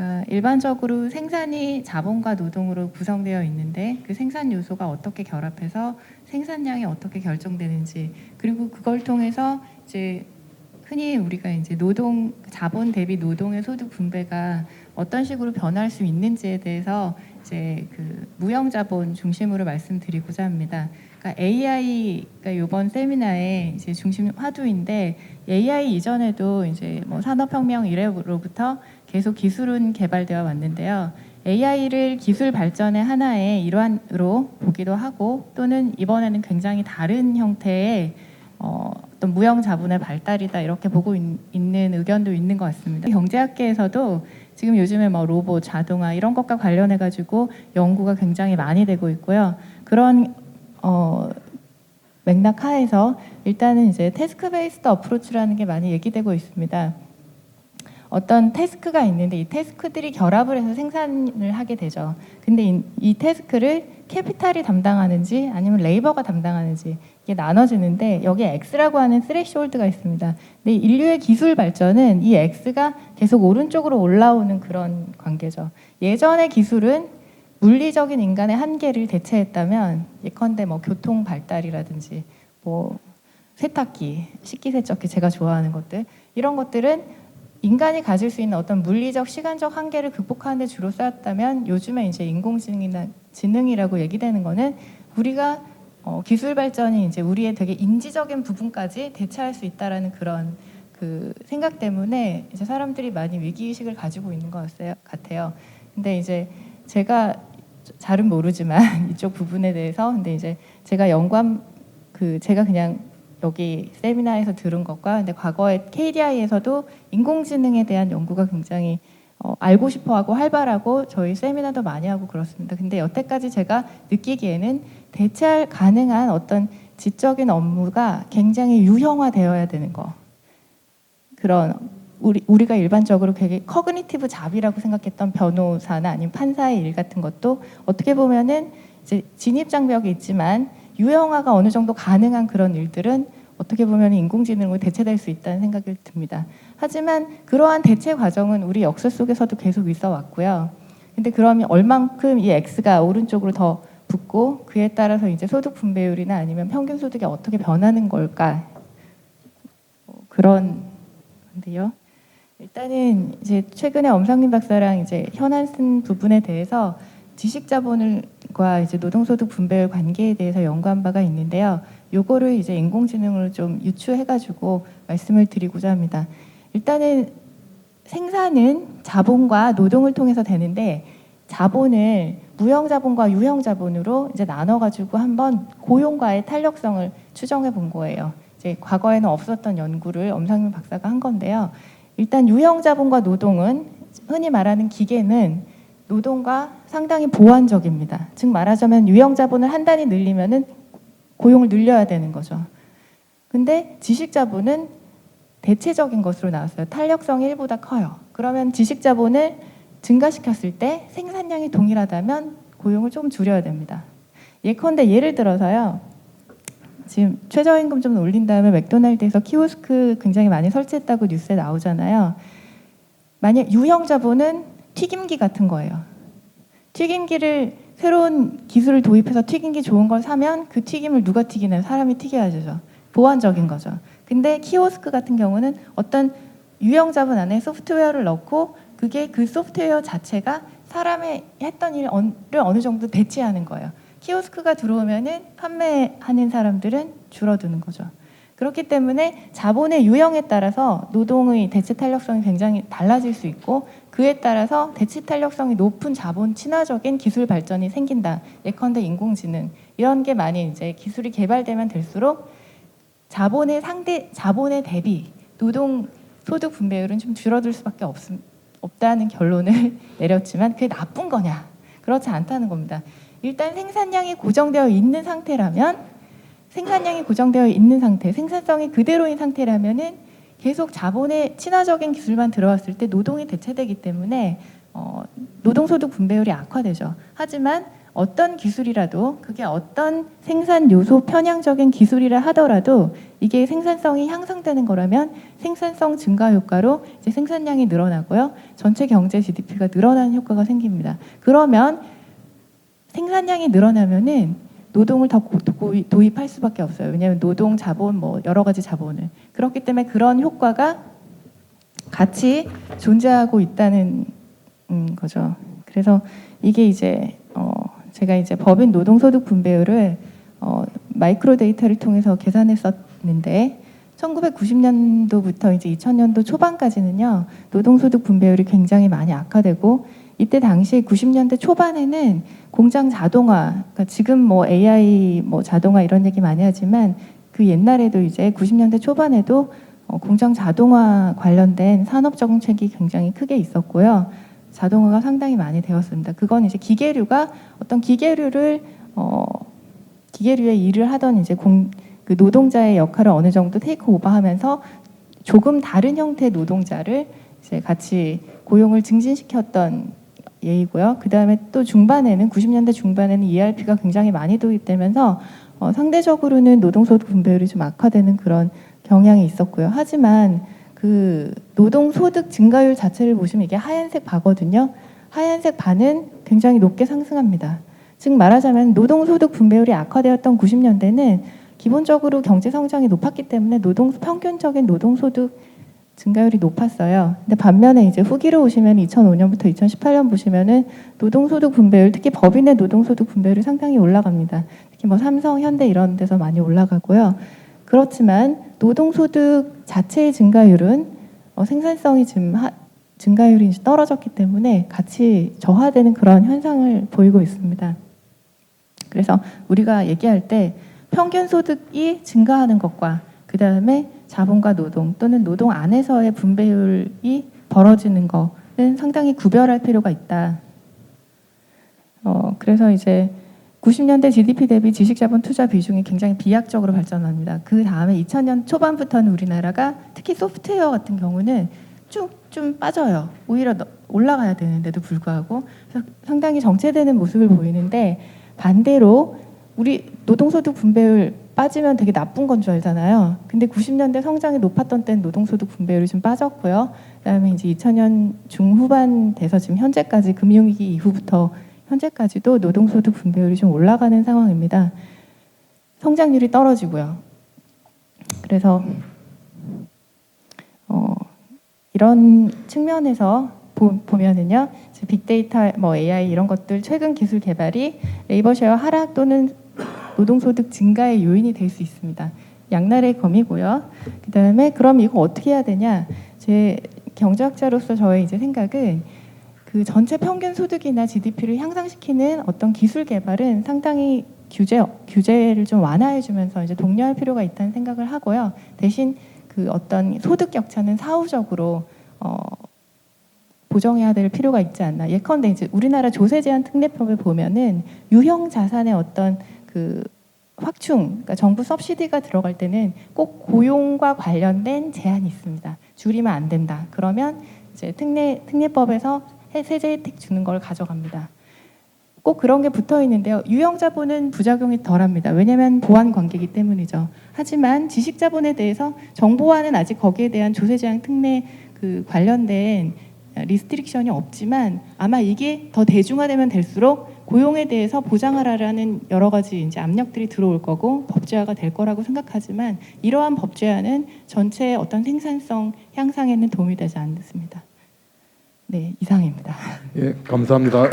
그러니까 일반적으로 생산이 자본과 노동으로 구성되어 있는데 그 생산 요소가 어떻게 결합해서 생산량이 어떻게 결정되는지, 그리고 그걸 통해서 이제 흔히 우리가 이제 노동 자본 대비 노동의 소득 분배가 어떤 식으로 변할 수 있는지에 대해서 이제 그 무형 자본 중심으로 말씀드리고자 합니다. 그러니까 AI가 이번 세미나의 이제 중심 화두인데, AI 이전에도 이제 뭐 산업혁명 이래로부터 계속 기술은 개발되어 왔는데요. AI를 기술 발전의 하나의 일환으로 보기도 하고, 또는 이번에는 굉장히 다른 형태의 어떤 무형 자본의 발달이다, 이렇게 보고 있는 의견도 있는 것 같습니다. 경제학계에서도 지금 요즘에 뭐 로봇, 자동화 이런 것과 관련해 가지고 연구가 굉장히 많이 되고 있고요. 그런 맥락 하에서 일단은 이제 태스크 베이스드 어프로치라는 게 많이 얘기되고 있습니다. 어떤 태스크가 있는데 이 태스크들이 결합을 해서 생산을 하게 되죠. 근데 이 태스크를 캐피탈이 담당하는지 아니면 레이버가 담당하는지 이게 나눠지는데, 여기에 X라고 하는 스레시홀드가 있습니다. 근데 인류의 기술 발전은 이 X가 계속 오른쪽으로 올라오는 그런 관계죠. 예전의 기술은 물리적인 인간의 한계를 대체했다면, 예컨대 뭐 교통 발달이라든지 뭐 세탁기, 식기세척기, 제가 좋아하는 것들, 이런 것들은 인간이 가질 수 있는 어떤 물리적, 시간적 한계를 극복하는 데 주로 쓰였다면, 요즘에 이제 인공지능이나 지능이라고 얘기되는 거는 우리가 기술 발전이 이제 우리의 되게 인지적인 부분까지 대체할 수 있다라는 그런 그 생각 때문에 이제 사람들이 많이 위기의식을 가지고 있는 것 같아요. 근데 이제 제가 잘은 모르지만 이쪽 부분에 대해서, 근데 이제 제가 제가 그냥 여기 세미나에서 들은 것과, 근데 과거에 KDI에서도 인공지능에 대한 연구가 굉장히 알고 싶어하고 활발하고 저희 세미나도 많이 하고 그렇습니다. 근데 여태까지 제가 느끼기에는 대체할 가능한 어떤 지적인 업무가 굉장히 유형화되어야 되는 거, 그런 우리가 일반적으로 되게 커그니티브 잡이라고 생각했던 변호사나 아니면 판사의 일 같은 것도 어떻게 보면은 이제 진입 장벽이 있지만 유형화가 어느 정도 가능한 그런 일들은 어떻게 보면 인공지능으로 대체될 수 있다는 생각이 듭니다. 하지만 그러한 대체 과정은 우리 역사 속에서도 계속 있어 왔고요. 근데 그러면 얼만큼 이 X가 오른쪽으로 더 붙고 그에 따라서 이제 소득 분배율이나 아니면 평균 소득이 어떻게 변하는 걸까? 그런 건데요. 일단은 이제 최근에 엄상민 박사랑 이제 현안 쓴 부분에 대해서 지식자본과 이제 노동소득 분배율 관계에 대해서 연구한 바가 있는데요. 요거를 이제 인공지능으로 좀 유추해가지고 말씀을 드리고자 합니다. 일단은 생산은 자본과 노동을 통해서 되는데, 자본을 무형 자본과 유형 자본으로 이제 나눠가지고 한번 고용과의 탄력성을 추정해 본 거예요. 이제 과거에는 없었던 연구를 엄상민 박사가 한 건데요. 일단 유형 자본과 노동은, 흔히 말하는 기계는 노동과 상당히 보완적입니다. 즉 말하자면 유형 자본을 한 단위 늘리면은 고용을 늘려야 되는 거죠. 근데 지식 자본은 대체적인 것으로 나왔어요. 탄력성이 1보다 커요. 그러면 지식 자본을 증가시켰을 때 생산량이 동일하다면 고용을 조금 줄여야 됩니다. 예컨대 예를 들어서요. 지금 최저임금 좀 올린 다음에 맥도날드에서 키오스크 굉장히 많이 설치했다고 뉴스에 나오잖아요. 만약 유형 자본은 튀김기 같은 거예요. 튀김기를 새로운 기술을 도입해서 튀김기 좋은 걸 사면 그 튀김을 누가 튀기나요? 사람이 튀겨야죠. 보완적인 거죠. 근데 키오스크 같은 경우는 어떤 유형 자본 안에 소프트웨어를 넣고 그게 그 소프트웨어 자체가 사람의 했던 일을 어느 정도 대체하는 거예요. 키오스크가 들어오면은 판매하는 사람들은 줄어드는 거죠. 그렇기 때문에 자본의 유형에 따라서 노동의 대체 탄력성이 굉장히 달라질 수 있고, 그에 따라서 대체 탄력성이 높은 자본 친화적인 기술 발전이 생긴다. 예컨대 인공지능, 이런 게 많이 이제 기술이 개발되면 될수록 자본의 대비 노동 소득 분배율은 좀 줄어들 수밖에 없다는 결론을 내렸지만, 그게 나쁜 거냐? 그렇지 않다는 겁니다. 일단 생산량이 고정되어 있는 상태라면, 생산성이 그대로인 상태라면은 계속 자본의 친화적인 기술만 들어왔을 때 노동이 대체되기 때문에 노동소득 분배율이 악화되죠. 하지만 어떤 기술이라도 그게 어떤 생산 요소 편향적인 기술이라 하더라도 이게 생산성이 향상되는 거라면 생산성 증가 효과로 이제 생산량이 늘어나고요. 전체 경제 GDP가 늘어나는 효과가 생깁니다. 그러면 생산량이 늘어나면은 노동을 더 도입할 수밖에 없어요. 왜냐하면 노동, 자본, 뭐 여러 가지 자본을. 그렇기 때문에 그런 효과가 같이 존재하고 있다는 거죠. 그래서 이게 이제 제가 이제 법인 노동소득 분배율을 마이크로 데이터를 통해서 계산했었는데 1990년도부터 이제 2000년도 초반까지는요 노동소득 분배율이 굉장히 많이 악화되고 이때 당시 90년대 초반에는 공장 자동화, 그러니까 지금 뭐 AI 뭐 자동화 이런 얘기 많이 하지만 그 옛날에도 이제 90년대 초반에도 공장 자동화 관련된 산업 정책이 굉장히 크게 있었고요. 자동화가 상당히 많이 되었습니다. 그건 이제 기계류가 어떤 기계류의 일을 하던 이제 그 노동자의 역할을 어느 정도 테이크 오버하면서 조금 다른 형태의 노동자를 이제 같이 고용을 증진시켰던 예이고요. 그 다음에 또 중반에는 90년대 중반에는 ERP가 굉장히 많이 도입되면서 상대적으로는 노동소득 분배율이 좀 악화되는 그런 경향이 있었고요. 하지만 그 노동소득 증가율 자체를 보시면 이게 하얀색 바거든요. 하얀색 바는 굉장히 높게 상승합니다. 즉 말하자면 노동소득 분배율이 악화되었던 90년대는 기본적으로 경제 성장이 높았기 때문에 평균적인 노동소득 증가율이 높았어요. 근데 반면에 이제 후기로 오시면 2005년부터 2018년 보시면은 노동소득 분배율, 특히 법인의 노동소득 분배율이 상당히 올라갑니다. 특히 뭐 삼성, 현대 이런 데서 많이 올라가고요. 그렇지만 노동소득 자체의 증가율은 생산성이 지금 증가율이 떨어졌기 때문에 같이 저하되는 그런 현상을 보이고 있습니다. 그래서 우리가 얘기할 때 평균 소득이 증가하는 것과 그 다음에 자본과 노동 또는 노동 안에서의 분배율이 벌어지는 것은 상당히 구별할 필요가 있다. 그래서 이제 90년대 GDP 대비 지식자본 투자 비중이 굉장히 비약적으로 발전합니다. 그 다음에 2000년 초반부터는 우리나라가 특히 소프트웨어 같은 경우는 쭉 좀 빠져요. 오히려 올라가야 되는데도 불구하고 그래서 상당히 정체되는 모습을 보이는데 반대로 우리 노동소득 분배율 빠지면 되게 나쁜 건 줄 알잖아요. 근데 90년대 성장이 높았던 때는 노동소득 분배율이 좀 빠졌고요. 그다음에 이제 2000년 중후반 돼서 지금 현재까지 금융위기 이후부터 현재까지도 노동소득 분배율이 좀 올라가는 상황입니다. 성장률이 떨어지고요. 그래서 이런 측면에서 보면은요, 빅데이터, 뭐 AI 이런 것들 최근 기술 개발이 레이버 쉐어 하락 또는 노동소득 증가의 요인이 될 수 있습니다. 양날의 검이고요. 그 다음에 그럼 이거 어떻게 해야 되냐? 제 경제학자로서 저의 이제 생각은 그 전체 평균 소득이나 GDP를 향상시키는 어떤 기술 개발은 상당히 규제를 좀 완화해주면서 이제 독려할 필요가 있다는 생각을 하고요. 대신 그 어떤 소득 격차는 사후적으로 보정해야 될 필요가 있지 않나. 예컨대 이제 우리나라 조세 제한 특례법을 보면은 유형 자산의 어떤 그 확충, 그러니까 정부 서브시디가 들어갈 때는 꼭 고용과 관련된 제한이 있습니다. 줄이면 안 된다. 그러면 이제 특례법에서 세제 혜택 주는 걸 가져갑니다. 꼭 그런 게 붙어 있는데요. 유형 자본은 부작용이 덜합니다. 왜냐하면 보완 관계이기 때문이죠. 하지만 지식 자본에 대해서 정보화는 아직 거기에 대한 조세 제한 특례 그 관련된 리스트릭션이 없지만 아마 이게 더 대중화되면 될수록 고용에 대해서 보장하라라는 여러 가지 이제 압력들이 들어올 거고 법제화가 될 거라고 생각하지만 이러한 법제화는 전체의 어떤 생산성 향상에는 도움이 되지 않습니다. 네, 이상입니다. 예, 감사합니다.